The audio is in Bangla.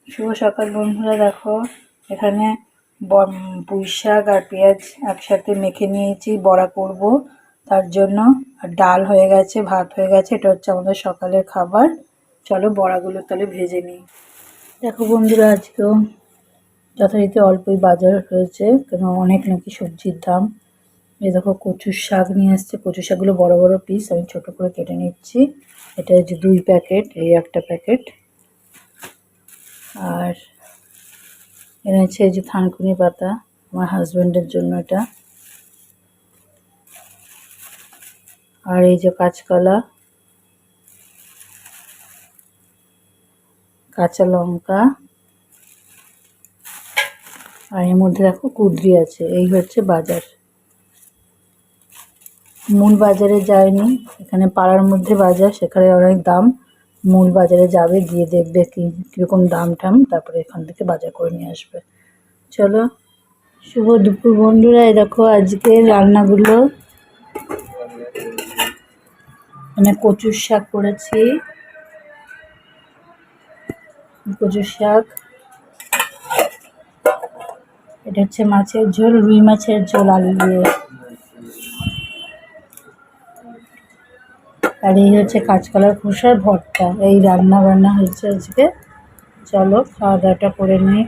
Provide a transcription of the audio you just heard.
শুভ সকাল বন্ধুরা, দেখো এখানে পুঁই শাক আর পেঁয়াজ একসাথে মেখে নিয়েছি, বড়া করব তার জন্য। আর ডাল হয়ে গেছে, ভাত হয়ে গেছে, এটা হচ্ছে আমাদের সকালের খাবার। চলো বড়াগুলো তাহলে ভেজে নিই। দেখো বন্ধুরা, আজকেও যথারীতি অল্পই বাজার হয়েছে, কেন অনেক নাকি সবজির দাম। এই দেখো কচুর শাক নিয়ে এসছে, কচুর শাকগুলো বড় বড় পিস, আমি ছোট করে কেটে নিচ্ছি। এটা হচ্ছে 2 প্যাকেট, এই একটা প্যাকেট। আর এনেছে এই যে থানকুনি পাতা, আমার হাজব্যান্ডের জন্য এটা। আর এই যে কাঁচকলা, কাঁচা লঙ্কা, আর এর মধ্যে দেখো কুঁদরি আছে। এই হচ্ছে বাজার। মূল বাজারে যায়নি, এখানে পাড়ার মধ্যে বাজার, সেখানে অনেক দাম। মূল বাজারে যাবে, গিয়ে দেখবে কীরকম দাম টাম, তারপরে এখান থেকে বাজার করে নিয়ে আসবে। চলো, শুভ দুপুর বন্ধুরা। এই দেখো আজকে রান্নাগুলো, মানে কচুর শাক করেছি, কচুর শাক। এটা হচ্ছে মাছের ঝোল, রুই মাছের ঝোল আলু দিয়ে। আর এই হচ্ছে কাঁচকলার খোসার ভর্তা। এই রান্না বান্না হচ্ছে আজকে। চলো খাওয়া দাওয়াটা করে নিই।